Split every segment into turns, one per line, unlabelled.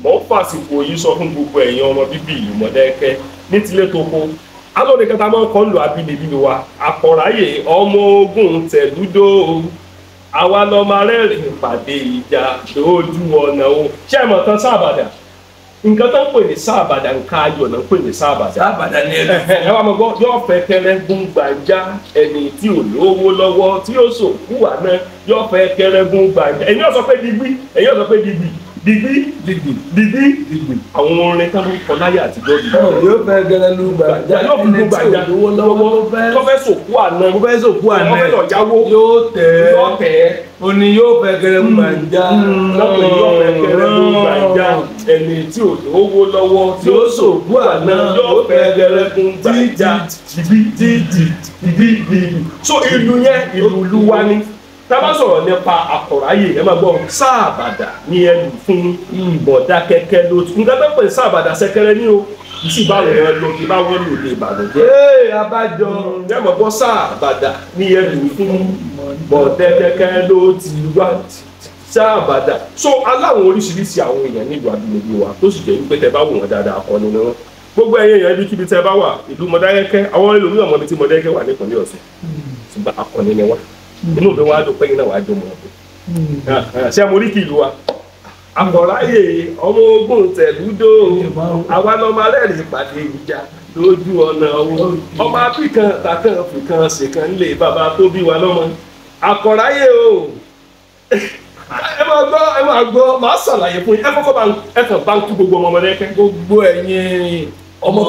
mo fàsìkò yìí sọ fún gbogbo ẹ̀yin ọmọ bíbí ìlú Modakeke ní tilé toko alóòrè kẹta máa ń kọ́ ń lo abínibí wa àkọ̀ráyè ọmọ ogun tẹ̀lúdó àwa lọ́mọ rẹ́rìn pàdé ìjà lójú ọ̀nà o ṣé ẹ mọ̀ tán sábàdà nǹkan tó ń pè ní sábàdà nǹkan ayọ̀ náà ń pè ní sábàdà.
sábàdà ni
ẹ wá mọ̀ gbọ́ yóò fẹ́ kẹrẹ́gún gbàjá ẹni tí ò lówó lọ́wọ́ tí ó sòkú wà náà yóò fẹ́ kẹrẹ́gún gbàjá ẹ̀yin yóò sọ pé digbí ẹ̀yin yóò sọ pé digbí àwọn orin kan ló ń kọ láyé àtijọ́ yìí.
yóò fẹ́ gẹ́gẹ́ ló gbàjá
yóò fi gbàjá lọ́wọ́ tó fẹ́ sòkú àná
mo fẹ́ sòkú àná
wọ́n fẹ́ lọ jáwó
yóò tẹ̀ ó ní yóò fẹ́ gẹ́gẹ́ ló gbàjá
lọ́pọ̀ yóò fẹ́ gẹ́gẹ́ ló gbàjá ẹni tí ò lówó lọ́wọ́ tí ó sòkú àná yóò fẹ́ gẹ́gẹ́ ló gbàjá so ìlú yẹn ìlú wa ni tá bá sọ̀rọ̀ nípa àkọ̀ráyè ẹ máa gbọ́ sáàbàdà ní ẹlù fún Modakeke ló tún nǹkan tó pè sáàbàdà ṣẹ̀kẹ̀rẹ̀ ní o tí báwo ẹ lọ kí báwo lò lè bàlọ́jẹ́.
abájọ
ẹ máa gbọ́ sáàbàdà ní ẹlù fún Modakeke ló ti wá sáàbàdà so aláwọn oríṣiríṣi àwọn èèyàn nílùú abínibí wa tó sì jẹ́ wípé tẹ bá wò wọ́n dáadáa akọni ni wọ́n gbogbo ẹ̀yin èèyàn ibikíbi tẹ bá wà ìlú Modakeke àwọn ẹlòmíràn mọ̀ bí tí Modakeke wà nípìnlẹ̀ Ọ̀ṣun ṣùgbọ́n akọni ni wọ́n inú mi wá dùn pé iná wàá dùn mọ́ ọ́ ṣé mo rí kí ìlú wa àkọ̀ráyè ọmọ ogun tẹ̀lúdó àwa lọ́mọ alẹ́rìí pàdé ìjà lójú ọ̀nà owó ọmọ afíkan tàkàn fìkan ṣèkan lè bàbá tó bí wa lọ́mọ àkọ̀ráyè o ẹ máa gbọ́ màá ṣàlàyé fún yín ẹ kọ́kọ́ ẹ kàn bá ń kú gbogbo ọmọ Modakeke
gbogbo ẹ̀yin ọmọ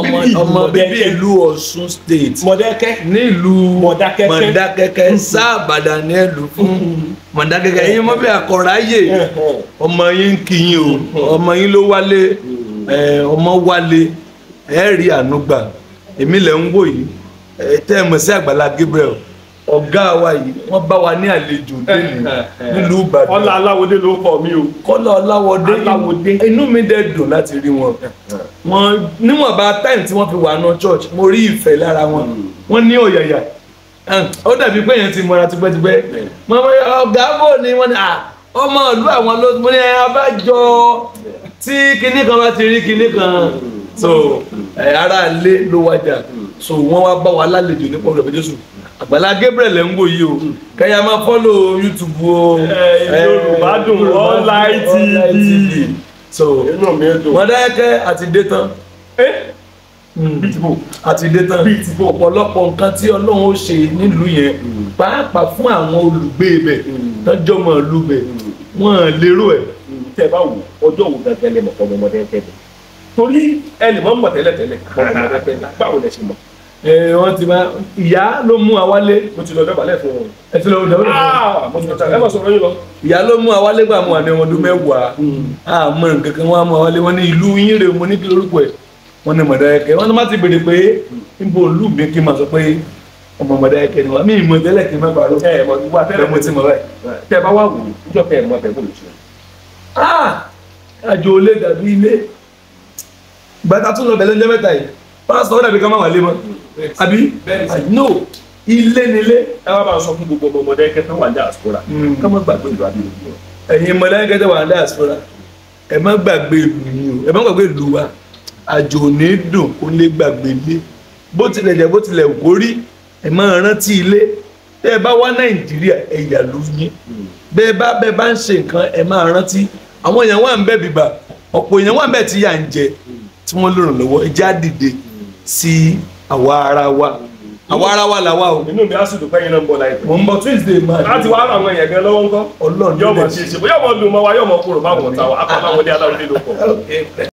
bíbí ìlú Ọ̀ṣun state
Modakeke
nílùú
Modakeke
sáàbàdà ní ẹlù fún Modakeke ẹ̀yin mọ̀ bí àkọ̀ráyè ọmọ yín kì í o ọmọ yín ló wálé ọmọ wálé ẹ rí ànúgbà èmi lẹ ń wò yìí tẹ́ ẹ mọ̀ sí Agbala Gabriel ọ̀gá wa yìí wọ́n bá wa ní àlejò délé nílùú Ìbàdàn.
Kọ́lá Aláwọdé ló kọ mí o.
Kọ́lá Aláwọdé inú mi dẹ̀ dùn láti rí wọn. Wọ́n níwọ̀nba táìmù tí wọ́n fi wà náà church mo rí ìfẹ́ lára wọn. Wọ́n ní ọ̀yàyà. Ó dàbí pé èèyàn ti mọra tipẹ́tipẹ́. Ọ̀gá bò ní wọ́n ní ọmọ ìlú àwọn ló mo ní abájọ tí kinní kan bá ti rí kinní kan. So ará ilé ló wájà. So wọ́n wá bá wa lálejò nípa ọ̀rọ̀ Jésù. Agbala Gabriel lẹ ń wò yìí o kẹyà máa follow YouTube o yorubadunonlinetv so Modakeke àti dé tán àti dé tán ọ̀pọ̀lọpọ̀ nǹkan tí Ọlọ́run ó ṣe nílùú yẹn pàápàá fún àwọn olùgbé ibẹ̀ tọ́jọ́ mọ̀ lúbẹ̀ wọ́n lérò ẹ̀.
tẹ́ bá wò ọjọ́ wo gangan lè mọ̀ ọmọ Modakeke torí ẹnì mọ́ mọ̀ tẹ́lẹ̀tẹ́lẹ̀ ọmọ Modakeke báwo lẹ ṣe mọ̀.
Wọ́n ti máa ìyá ló mú awálé.
Mo ti lọ dọ̀bálẹ̀ fún wọn.
Ẹ ti lọ dọ̀bálẹ̀ fún wọn.
Mo ti lọ ẹ má sọ̀rọ̀ yín lọ.
Ìyá ló mú awálé gbà mú àní ọdún mẹ́wàá. Àmọ́ nǹkan kan wọ́n á mú awálé wọ́n ní ìlú yín rè mo ní kí lórúkọ ẹ̀. Wọ́n ní Modakeke wọ́n ní má ti béèrè pé níbo ìlú mi kí n máa sọ pé ọmọ Modakeke ni wọ́n mi ìmọ̀ tẹ́lẹ̀ kí n má bàa lọ.
Ẹ mọ̀ wá tẹ́lẹ̀ mo ti mọ̀ báyìí. Tẹ́ bá wà wò ìjọ pé ẹ mọ̀ bẹ́ẹ̀ bolo ṣe.
Àjò olè dàbí ilé. Gbàtà tún lọ bẹ̀lẹ́ ní mẹ́ta yìí. Pásítọ̀ dàbí ká má wà lé mọ́. Àbí? No. Ilé nílé.
Ẹ wá bá sọ fún gbogbo ọmọ Modakeke tó wà ní diaspora. Ká má gbàgbé ìlú abínibí wọn.
Ẹ̀yin Modakeke tó wà ní diaspora. Ẹ má gbàgbé ìlú yín o. Ẹ má gbàgbé ìlú wa. Àjò ní dùn kó lè gbàgbé ilé. Bó tilẹ̀ jẹ́ bó tilẹ̀ kórí. Ẹ máa rántí ilé. Tẹ́ ẹ bá wá Nàìjíríà ẹ yà lú yín. Bẹ́ẹ̀ bá ń ṣe nǹkan ẹ máa rántí. Àwọn èèyàn wà ń bẹ̀ bíbà. Ọ̀pọ̀ èèyàn wà ń bẹ̀ tí yà ń jẹ tí wọ́n lò ràn lọ́wọ́. Ẹ já dìde sí àwa ara wa làwa o.
Inú mi á sì dùn pé yín náà ń bọ̀ láìpẹ́.
Mo ń bọ̀ Tuesday máa.
Láti wá àwọn èèyàn gan lọ́wọ́ ńkọ́.
Ọlọ́run
yóò mọ̀ ṣe é ṣe bóyá ọmọ dùn mọ́ wa yóò mọ̀ kúrò báwọn ta wa akọ̀láwọlé aláwọlé ló pọ̀.